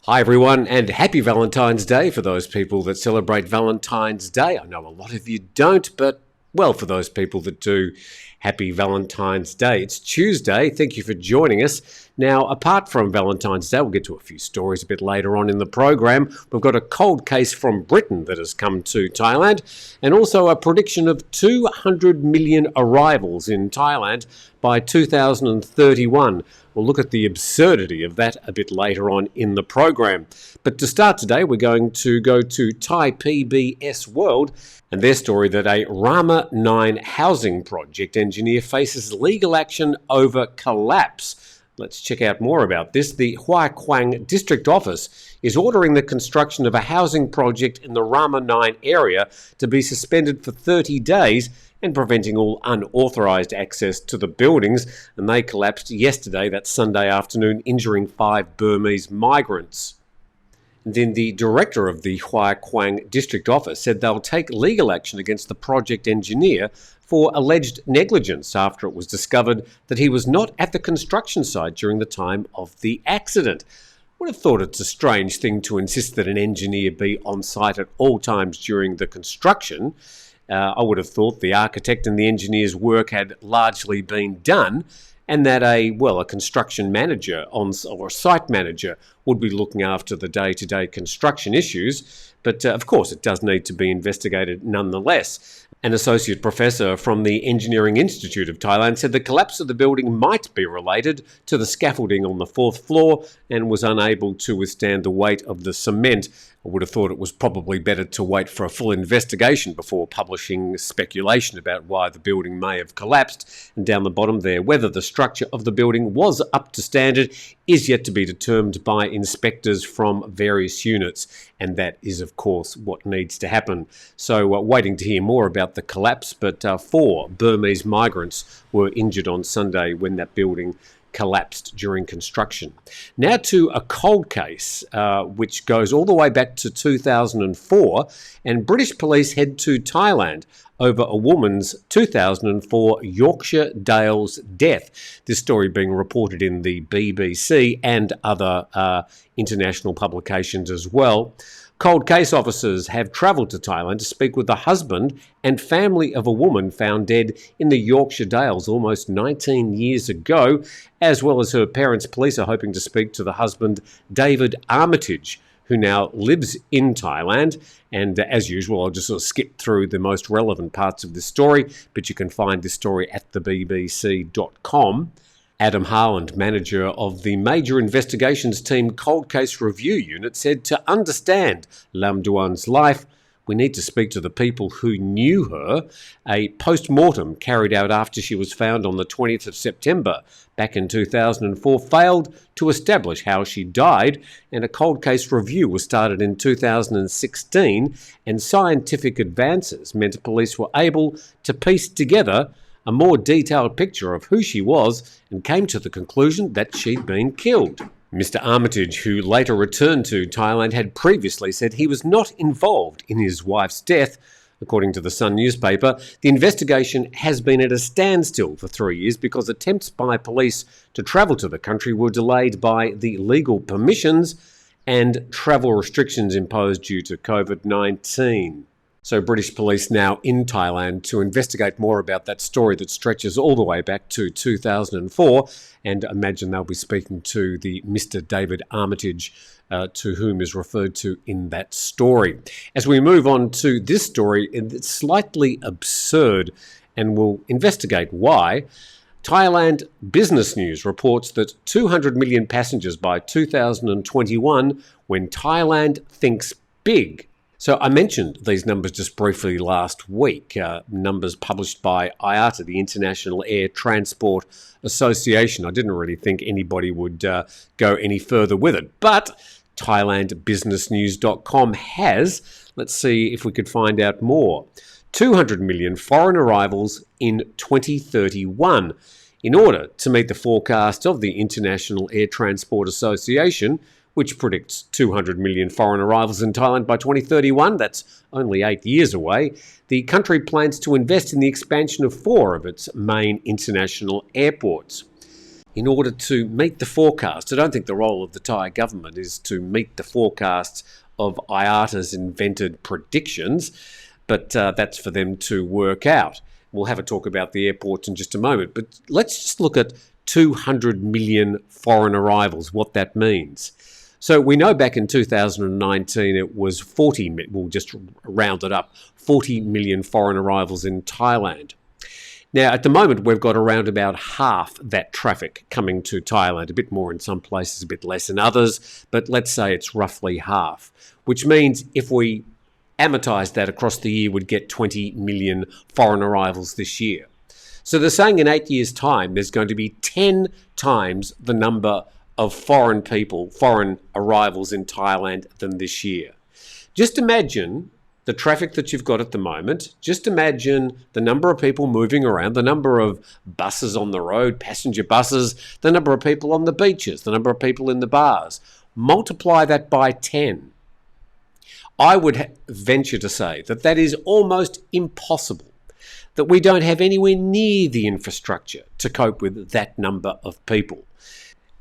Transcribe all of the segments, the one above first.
Hi everyone, and happy Valentine's Day for those people that celebrate Valentine's Day. I know a lot of you don't, but well, for those people that do, happy Valentine's Day. It's Tuesday. Thank you for joining us. Now, apart from Valentine's Day, we'll get to a few stories a bit later on in the program. We've got a cold case from Britain that has come to Thailand, and also a prediction of 200 million arrivals in Thailand by 2031. We'll look at the absurdity of that a bit later on in the program. But to start today, we're going to go to Thai PBS World and their story that a Rama 9 housing project engineer faces legal action over collapse. Let's check out more about this. The Hua Kwang District Office is ordering the construction of a housing project in the Rama 9 area to be suspended for 30 days and preventing all unauthorised access to the buildings, and they collapsed yesterday, that Sunday afternoon, injuring 5 Burmese migrants. And then the director of the Hua Kwang District Office said they'll take legal action against the project engineer for alleged negligence after it was discovered that he was not at the construction site during the time of the accident. I would have thought it's a strange thing to insist that an engineer be on site at all times during the construction. I would have thought the architect and the engineer's work had largely been done, and that a construction manager or a site manager would be looking after the day-to-day construction issues. But of course, it does need to be investigated nonetheless. An associate professor from the Engineering Institute of Thailand said the collapse of the building might be related to the scaffolding on the 4th floor and was unable to withstand the weight of the cement. I would have thought it was probably better to wait for a full investigation before publishing speculation about why the building may have collapsed. And down the bottom there, whether the structure of the building was up to standard is yet to be determined by inspectors from various units. And that is, of course, what needs to happen. So waiting to hear more about the collapse, but 4 Burmese migrants were injured on Sunday when that building collapsed during construction. Now to a cold case which goes all the way back to 2004, and British police head to Thailand over a woman's 2004 Yorkshire Dales death. This story being reported in the BBC and other international publications as well. Cold case officers have travelled to Thailand to speak with the husband and family of a woman found dead in the Yorkshire Dales almost 19 years ago, as well as her parents. Police are hoping to speak to the husband, David Armitage, who now lives in Thailand. And as usual, I'll just sort of skip through the most relevant parts of this story, but you can find this story at thebbc.com. Adam Harland, manager of the Major Investigations Team Cold Case Review Unit, said to understand Lam Duan's life, we need to speak to the people who knew her. A post-mortem carried out after she was found on the 20th of September back in 2004 failed to establish how she died, and a cold case review was started in 2016, and scientific advances meant police were able to piece together a more detailed picture of who she was and came to the conclusion that she'd been killed. Mr. Armitage, who later returned to Thailand, had previously said he was not involved in his wife's death. According to the Sun newspaper, the investigation has been at a standstill for 3 years because attempts by police to travel to the country were delayed by the legal permissions and travel restrictions imposed due to COVID-19. So British police now in Thailand to investigate more about that story that stretches all the way back to 2004, and imagine they'll be speaking to the Mr. David Armitage, to whom is referred to in that story. As we move on to this story, it's slightly absurd, and we'll investigate why. Thailand Business News reports that 200 million passengers by 2021 when Thailand thinks big. So I mentioned these numbers just briefly last week, numbers published by IATA, the International Air Transport Association. I didn't really think anybody would go any further with it, but ThailandBusinessNews.com has. Let's see if we could find out more. 200 million foreign arrivals in 2031. In order to meet the forecast of the International Air Transport Association, which predicts 200 million foreign arrivals in Thailand by 2031. That's only 8 years away. The country plans to invest in the expansion of 4 of its main international airports. in order to meet the forecast. I don't think the role of the Thai government is to meet the forecasts of IATA's invented predictions, but that's for them to work out. We'll have a talk about the airports in just a moment, but let's just look at 200 million foreign arrivals, what that means. So we know back in 2019 it was 40, we'll just round it up, 40 million foreign arrivals in Thailand. Now, at the moment, we've got around about half that traffic coming to Thailand, a bit more in some places, a bit less in others, but let's say it's roughly half, which means if we amortise that across the year, we'd get 20 million foreign arrivals this year. So they're saying in 8 years' time, there's going to be 10 times the number of foreign people, foreign arrivals in Thailand than this year. Just imagine the traffic that you've got at the moment. Just imagine the number of people moving around, the number of buses on the road, passenger buses, the number of people on the beaches, the number of people in the bars. Multiply that by 10. I would venture to say that that is almost impossible, that we don't have anywhere near the infrastructure to cope with that number of people.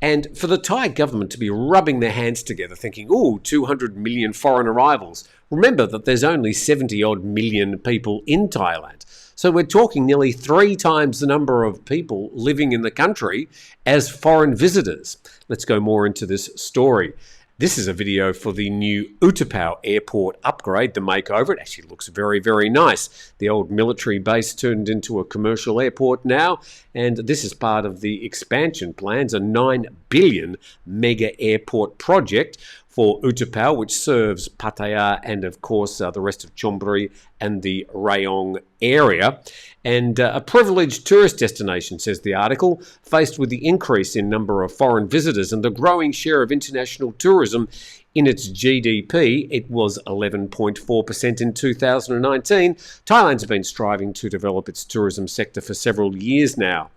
And for the Thai government to be rubbing their hands together thinking, 200 million foreign arrivals. Remember that there's only 70-odd million people in Thailand. So we're talking nearly 3 times the number of people living in the country as foreign visitors. Let's go more into this story. This is a video for the new Utapao airport upgrade, the makeover. It actually looks very, very nice. The old military base turned into a commercial airport now, and this is part of the expansion plans, a 9 billion mega airport project for Utapao, which serves Pattaya and, of course, the rest of Chonburi and the Rayong area. And a privileged tourist destination, says the article, faced with the increase in number of foreign visitors and the growing share of international tourism in its GDP. It was 11.4% in 2019. Thailand's been striving to develop its tourism sector for several years now.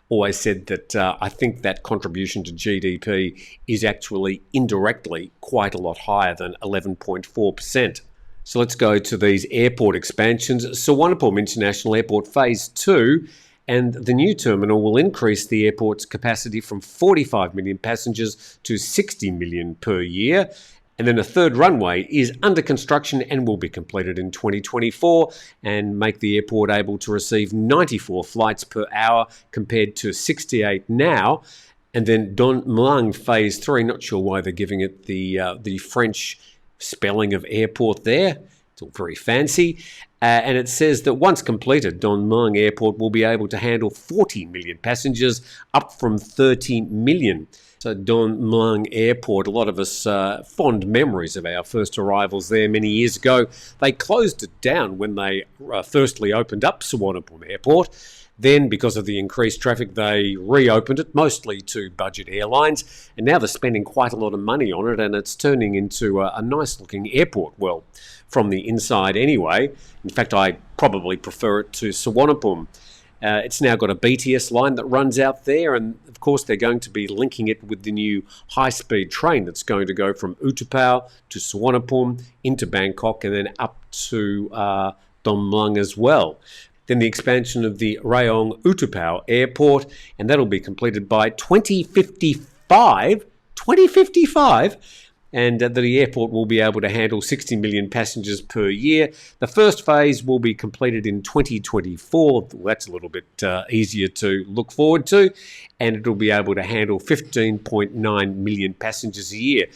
Always said that I think that contribution to GDP is actually indirectly quite a lot higher than 11.4%. So let's go to these airport expansions. Suvarnabhumi International Airport Phase 2, and the new terminal will increase the airport's capacity from 45 million passengers to 60 million per year. And then a third runway is under construction and will be completed in 2024 and make the airport able to receive 94 flights per hour compared to 68 now. And then Don Mueang Phase 3, not sure why they're giving it the French spelling of airport there. It's all very fancy. And it says that once completed, Don Mueang Airport will be able to handle 40 million passengers, up from 30 million. So Don Mueang Airport, a lot of us fond memories of our first arrivals there many years ago. They closed it down when they firstly opened up Suvarnabhumi Airport. Then, because of the increased traffic, they reopened it, mostly to budget airlines. And now they're spending quite a lot of money on it, and it's turning into a nice-looking airport. Well, from the inside anyway. In fact, I probably prefer it to Suvarnabhumi. It's now got a BTS line that runs out there, and of course they're going to be linking it with the new high-speed train that's going to go from Utapao to Suvarnabhumi into Bangkok and then up to Don Mueang as well. Then the expansion of the Rayong Utapao Airport, and that'll be completed by 2055. 2055? And the airport will be able to handle 60 million passengers per year. The first phase will be completed in 2024. Well, that's a little bit easier to look forward to. And it'll be able to handle 15.9 million passengers a year.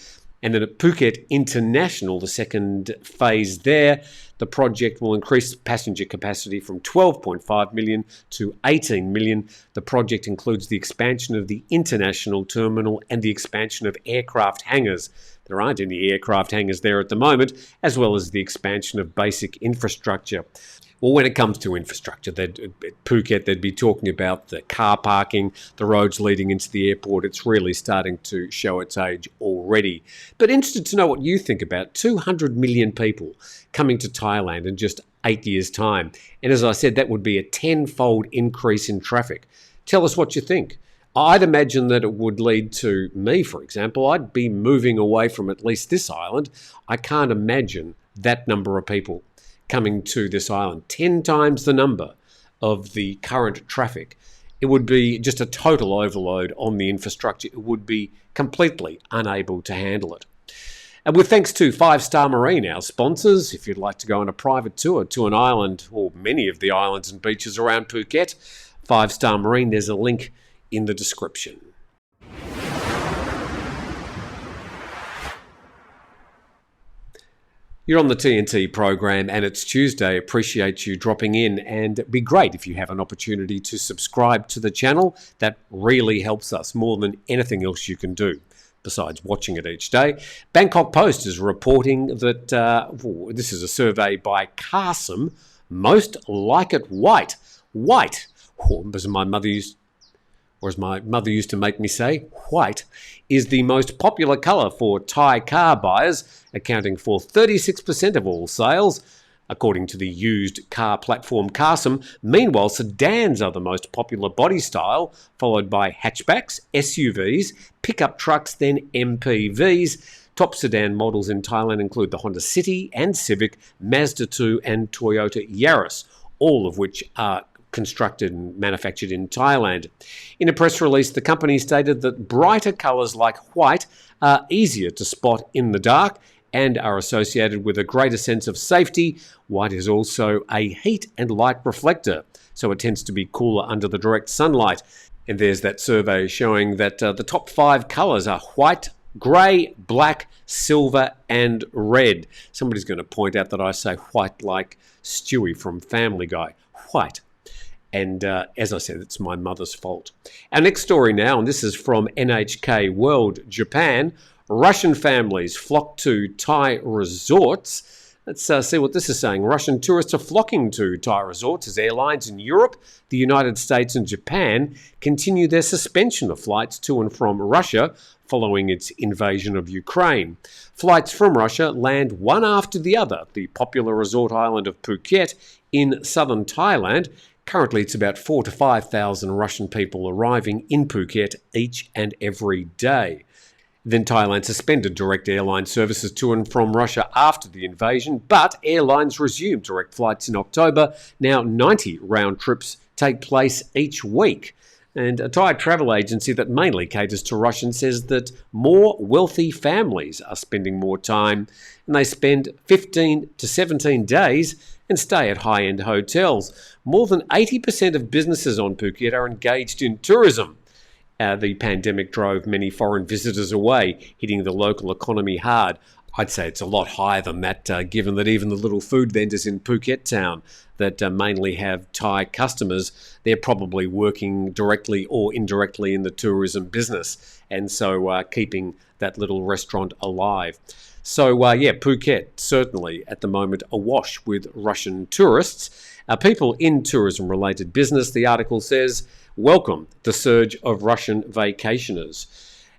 And then at Phuket International, the second phase there, the project will increase passenger capacity from 12.5 million to 18 million. The project includes the expansion of the international terminal and the expansion of aircraft hangars. There aren't any aircraft hangars there at the moment, as well as the expansion of basic infrastructure. Well, when it comes to infrastructure, at Phuket, they'd be talking about the car parking, the roads leading into the airport. It's really starting to show its age already. But interested to know what you think about 200 million people coming to Thailand in just 8 years' time. And as I said, that would be a 10-fold increase in traffic. Tell us what you think. I'd imagine that it would lead to me, for example. I'd be moving away from at least this island. I can't imagine that number of people coming to this island, 10 times the number of the current traffic. it would be just a total overload on the infrastructure. It would be completely unable to handle it. And with thanks to 5 Star Marine, our sponsors, if you'd like to go on a private tour to an island or many of the islands and beaches around Phuket, 5 Star Marine, there's a link in the description. You're on the TNT program and it's Tuesday. Appreciate you dropping in, and it'd be great if you have an opportunity to subscribe to the channel. That really helps us more than anything else you can do besides watching it each day. Bangkok Post is reporting that, this is a survey by Kasim, most like it white. White, as my mother used to make me say, white is the most popular colour for Thai car buyers, accounting for 36% of all sales, according to the used car platform Kasim. Meanwhile, sedans are the most popular body style, followed by hatchbacks, SUVs, pickup trucks, then MPVs. Top sedan models in Thailand include the Honda City and Civic, Mazda 2 and Toyota Yaris, all of which are constructed and manufactured in Thailand. In a press release, the company stated that brighter colours like white are easier to spot in the dark and are associated with a greater sense of safety. White is also a heat and light reflector, so it tends to be cooler under the direct sunlight. And there's that survey showing that the top 5 colours are white, grey, black, silver and red. Somebody's going to point out that I say white like Stewie from Family Guy. White. And as I said, it's my mother's fault. Our next story now, and this is from NHK World Japan. Russian families flock to Thai resorts. Let's see what this is saying. Russian tourists are flocking to Thai resorts as airlines in Europe, the United States and Japan continue their suspension of flights to and from Russia following its invasion of Ukraine. Flights from Russia land one after the other at the popular resort island of Phuket in southern Thailand. Currently, it's about 4,000 to 5,000 Russian people arriving in Phuket each and every day. Then Thailand suspended direct airline services to and from Russia after the invasion, but airlines resumed direct flights in October. Now 90 round trips take place each week. And a Thai travel agency that mainly caters to Russians says that more wealthy families are spending more time, and they spend 15 to 17 days and stay at high-end hotels. More than 80% of businesses on Phuket are engaged in tourism. The pandemic drove many foreign visitors away, hitting the local economy hard. I'd say it's a lot higher than that, given that even the little food vendors in Phuket town that mainly have Thai customers, they're probably working directly or indirectly in the tourism business, and so keeping that little restaurant alive. So, Phuket certainly at the moment awash with Russian tourists. People in tourism-related business, the article says, welcome the surge of Russian vacationers.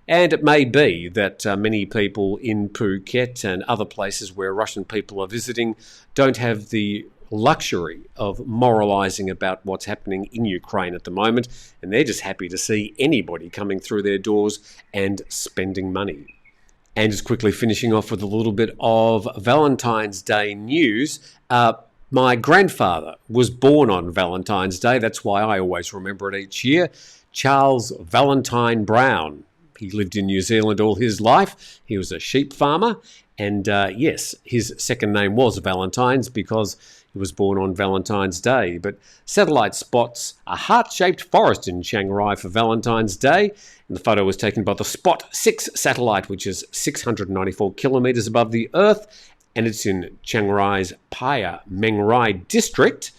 And it may be that many people in Phuket and other places where Russian people are visiting don't have the luxury of moralising about what's happening in Ukraine at the moment, and they're just happy to see anybody coming through their doors and spending money. And just quickly finishing off with a little bit of Valentine's Day news. My grandfather was born on Valentine's Day. That's why I always remember it each year. Charles Valentine Brown. He lived in New Zealand all his life. He was a sheep farmer. And yes, his second name was Valentines because he was born on Valentine's Day. But satellite spots a heart-shaped forest in Chiang Rai for Valentine's Day. And the photo was taken by the Spot 6 satellite, which is 694 kilometres above the Earth. And it's in Chiang Rai's Phaya Meng Rai district.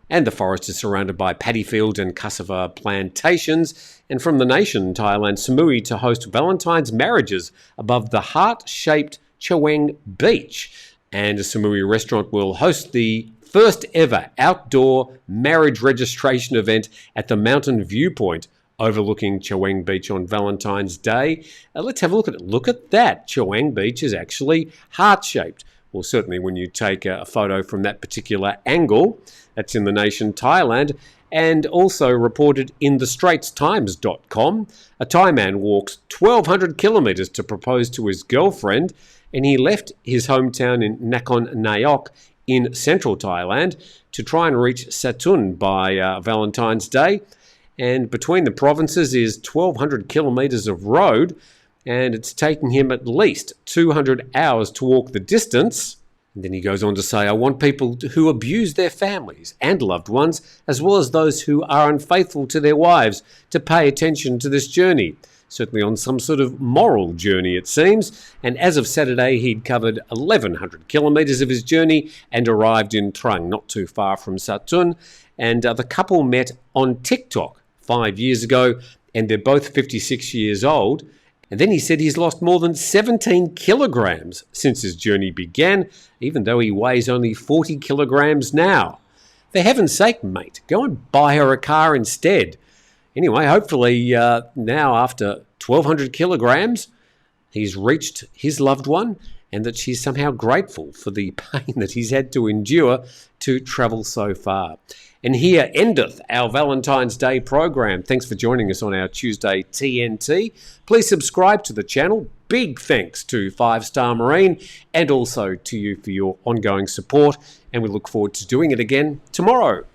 And the forest is surrounded by paddy fields and cassava plantations. And from the nation, Thailand, Samui to host Valentine's marriages above the heart-shaped Chaweng Beach. And a Samui restaurant will host the first ever outdoor marriage registration event at the Mountain Viewpoint overlooking Chaweng Beach on Valentine's Day. Let's have a look at it. Look at that. Chaweng Beach is actually heart-shaped. Well, certainly when you take a photo from that particular angle. That's in the nation Thailand, and also reported in thestraitstimes.com. A Thai man walks 1,200 kilometres to propose to his girlfriend, and he left his hometown in Nakhon Nayok in central Thailand to try and reach Satun by Valentine's Day. and between the provinces is 1,200 kilometres of road, and it's taking him at least 200 hours to walk the distance. And then he goes on to say, I want people who abuse their families and loved ones, as well as those who are unfaithful to their wives, to pay attention to this journey. Certainly on some sort of moral journey, it seems. And as of Saturday, he'd covered 1,100 kilometres of his journey and arrived in Trang, not too far from Satun. And the couple met on TikTok 5 years ago, and they're both 56 years old. And then he said he's lost more than 17 kilograms since his journey began, even though he weighs only 40 kilograms now. For heaven's sake, mate, go and buy her a car instead. Anyway, hopefully now after 1,200 kilograms, he's reached his loved one and that she's somehow grateful for the pain that he's had to endure to travel so far. And here endeth our Valentine's Day program. Thanks for joining us on our Tuesday TNT. Please subscribe to the channel. Big thanks to 5 Star Marine and also to you for your ongoing support. And we look forward to doing it again tomorrow.